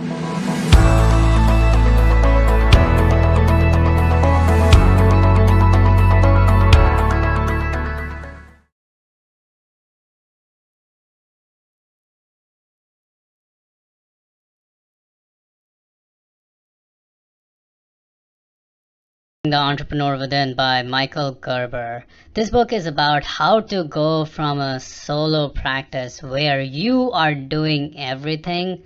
The Entrepreneur Within by Michael Gerber. This book is about how to go from a solo practice where you are doing everything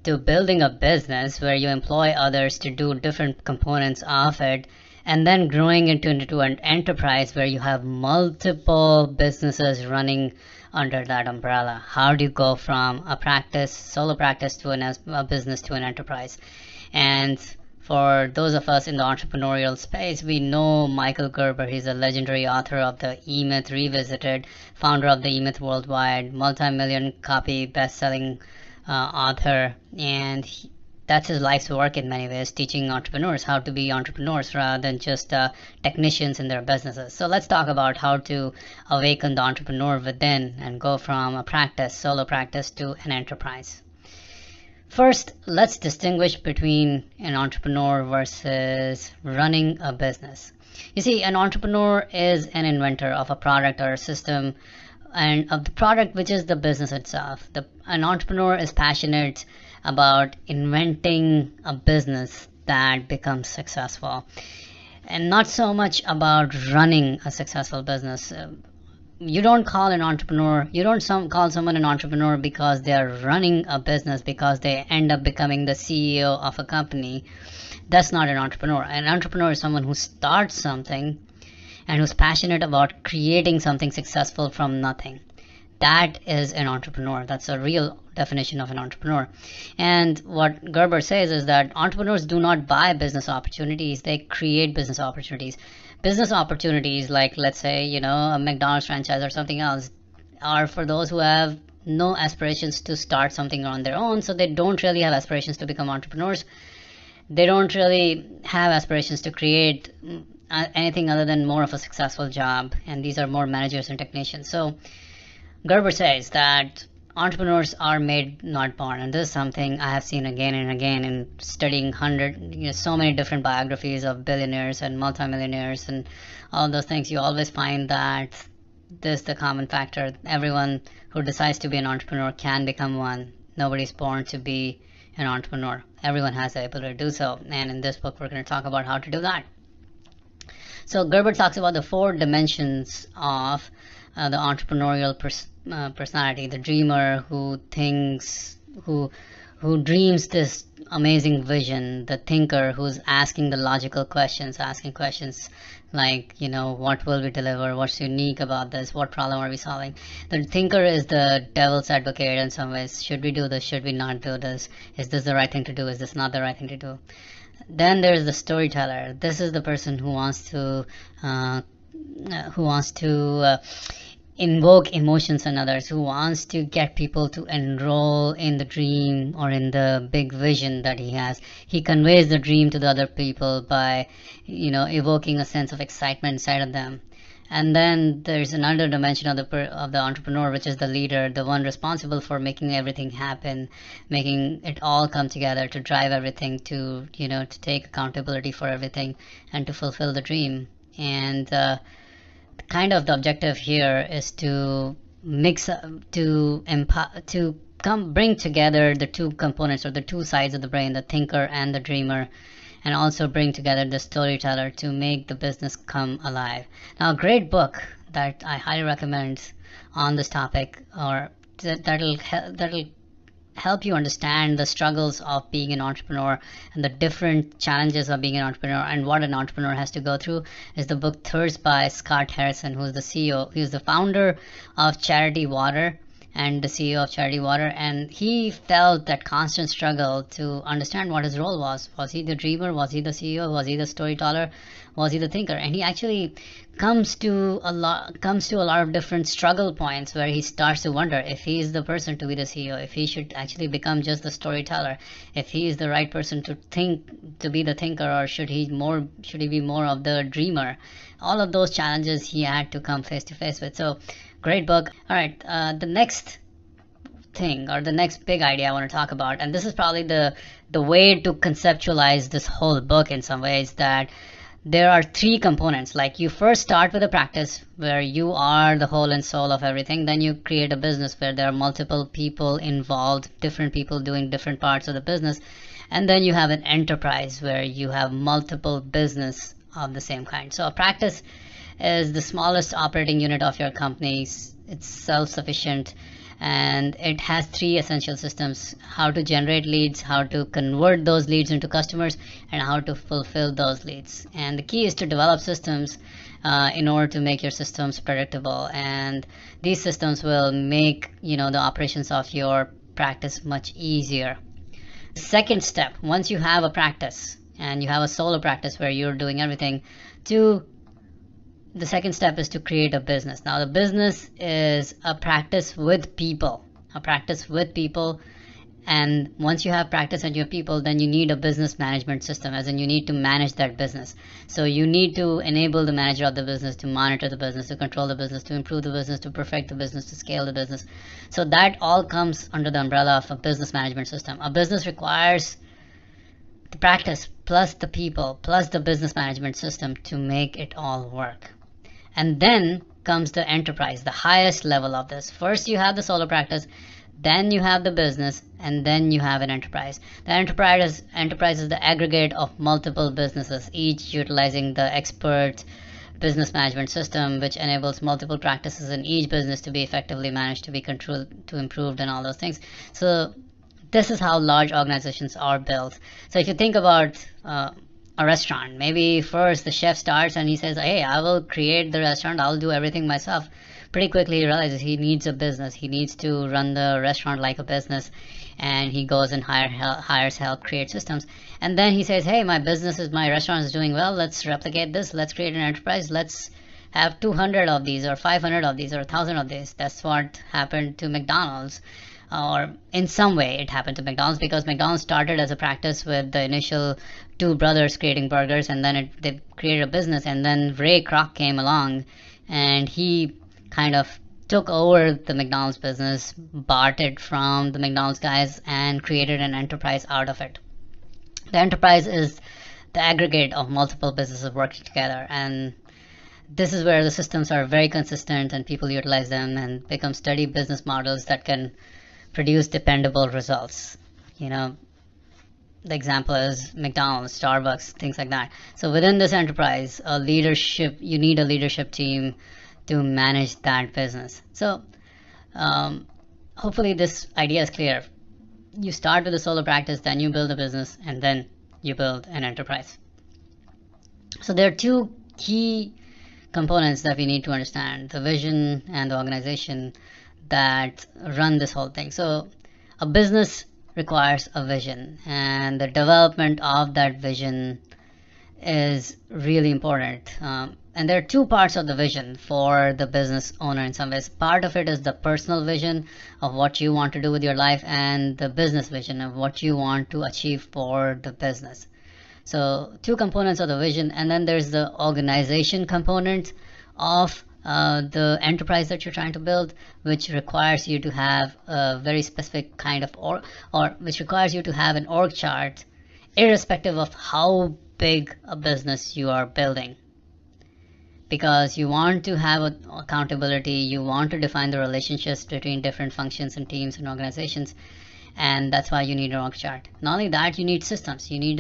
to building a business where you employ others to do different components of it, and then growing into an enterprise where you have multiple businesses running under that umbrella. How do you go from a practice, solo practice, to a business to an enterprise? And for those of us in the entrepreneurial space, we know Michael Gerber. He's a legendary author of the E-Myth Revisited, founder of the E-Myth Worldwide, multi-million copy best-selling author, and that's his life's work in many ways, teaching entrepreneurs how to be entrepreneurs rather than just technicians in their businesses. So let's talk about how to awaken the entrepreneur within and go from a practice, solo practice, to an enterprise. First, let's distinguish between an entrepreneur versus running a business. You see, an entrepreneur is an inventor of a product or a system, and of the product, which is the business itself. An entrepreneur is passionate about inventing a business that becomes successful, and not so much about running a successful business. You don't call someone an entrepreneur because they are running a business, because they end up becoming the CEO of a company. That's not an entrepreneur. An entrepreneur is someone who starts something and who's passionate about creating something successful from nothing. That is an entrepreneur. That's a real definition of an entrepreneur. And what Gerber says is that entrepreneurs do not buy business opportunities, they create business opportunities. Business opportunities, like, let's say, a McDonald's franchise or something else, are for those who have no aspirations to start something on their own, so they don't really have aspirations to become entrepreneurs. They don't really have aspirations to create anything other than more of a successful job, and these are more managers and technicians. So Gerber says that entrepreneurs are made, not born, and this is something I have seen again and again in studying so many different biographies of billionaires and multimillionaires and all those things. You always find that this is the common factor. Everyone who decides to be an entrepreneur can become one. Nobody's born to be an entrepreneur. Everyone has the ability to do so, and in this book we're going to talk about how to do that. So Gerber talks about the 4 dimensions of the entrepreneurial personality: the dreamer who dreams this amazing vision; the thinker who's asking the logical questions, like, what will we deliver? What's unique about this? What problem are we solving? The thinker is the devil's advocate in some ways. Should we do this? Should we not do this? Is this the right thing to do? Is this not the right thing to do? Then there's the storyteller. This is the person who wants to invoke emotions in others, who wants to get people to enroll in the dream or in the big vision that he has. He conveys the dream to the other people by, evoking a sense of excitement inside of them. And then there's another dimension of the entrepreneur, which is the leader, the one responsible for making everything happen, making it all come together, to drive everything, to take accountability for everything, and to fulfill the dream. And kind of the objective here is to bring together the 2 components, or the 2 sides of the brain, the thinker and the dreamer, and also bring together the storyteller to make the business come alive. Now, a great book that I highly recommend on this topic, or that'll help you understand the struggles of being an entrepreneur and the different challenges of being an entrepreneur and what an entrepreneur has to go through, is the book Thirst by Scott Harrison, who's the CEO. He's the founder of Charity Water and the CEO of Charity Water, and he felt that constant struggle to understand what his role was. Was he the dreamer? Was he the CEO? Was he the storyteller? Was he the thinker? And he actually comes to a lot of different struggle points where he starts to wonder if he is the person to be the CEO, if he should actually become just the storyteller, if he is the right person to be the thinker, or should he be more of the dreamer. All of those challenges he had to come face to face with. So great book. All right, the next thing or the next big idea I want to talk about, and this is probably the way to conceptualize this whole book in some ways, that there are three components. Like, you first start with a practice where you are the whole and soul of everything. Then you create a business where there are multiple people involved, different people doing different parts of the business. And then you have an enterprise where you have multiple business of the same kind. So a practice is the smallest operating unit of your company. It's self-sufficient, and it has three essential systems: how to generate leads, how to convert those leads into customers, and how to fulfill those leads. And the key is to develop systems in order to make your systems predictable, and these systems will make the operations of your practice much easier. Second step, once you have a practice and you have a solo practice where you're doing everything, the second step is to create a business. Now, the business is a practice with people, and once you have practice and you have people, then you need a business management system, as in you need to manage that business. So you need to enable the manager of the business to monitor the business, to control the business, to improve the business, to perfect the business, to scale the business. So that all comes under the umbrella of a business management system. A business requires the practice plus the people plus the business management system to make it all work. And then comes the enterprise, the highest level of this. First you have the solo practice, then you have the business, and then you have an enterprise. The enterprise is the aggregate of multiple businesses, each utilizing the expert business management system, which enables multiple practices in each business to be effectively managed, to be controlled, to improved, and all those things. So this is how large organizations are built. So if you think about a restaurant, maybe first the chef starts and he says, hey, I will create the restaurant, I'll do everything myself. Pretty quickly he realizes he needs a business, he needs to run the restaurant like a business, and he goes and hires help, create systems, and then he says, hey, my restaurant is doing well, let's replicate this, let's create an enterprise, let's have 200 of these or 500 of these or 1,000 of these. That's what happened to McDonald's. Or in some way it happened to McDonald's, because McDonald's started as a practice with the initial two brothers creating burgers, and then they created a business, and then Ray Kroc came along and he kind of took over the McDonald's business, bought it from the McDonald's guys, and created an enterprise out of it. The enterprise is the aggregate of multiple businesses working together, and this is where the systems are very consistent and people utilize them and become steady business models that can produce dependable results. The example is McDonald's, Starbucks, things like that. So within this enterprise, you need a leadership team to manage that business. So hopefully this idea is clear. You start with a solo practice, then you build a business, and then you build an enterprise. So there are two key components that we need to understand: the vision and the organization that run this whole thing. So a business requires a vision, and the development of that vision is really important. And there are two parts of the vision for the business owner in some ways. Part of it is the personal vision of what you want to do with your life, and the business vision of what you want to achieve for the business. So two components of the vision, and then there's the organization component of the enterprise that you're trying to build, which requires you to have a very specific kind of or which requires you to have an org chart, irrespective of how big a business you are building, because you want to have accountability, you want to define the relationships between different functions and teams and organizations, and that's why you need an org chart. Not only that, you need systems. You need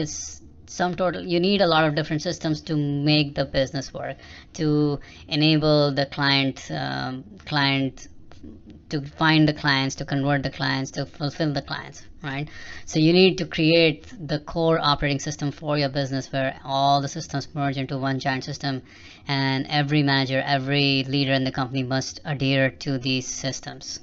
you need a lot of different systems to make the business work, to enable the client to find the clients, to convert the clients, to fulfill the clients, right? So you need to create the core operating system for your business, where all the systems merge into one giant system, and every manager, every leader in the company must adhere to these systems.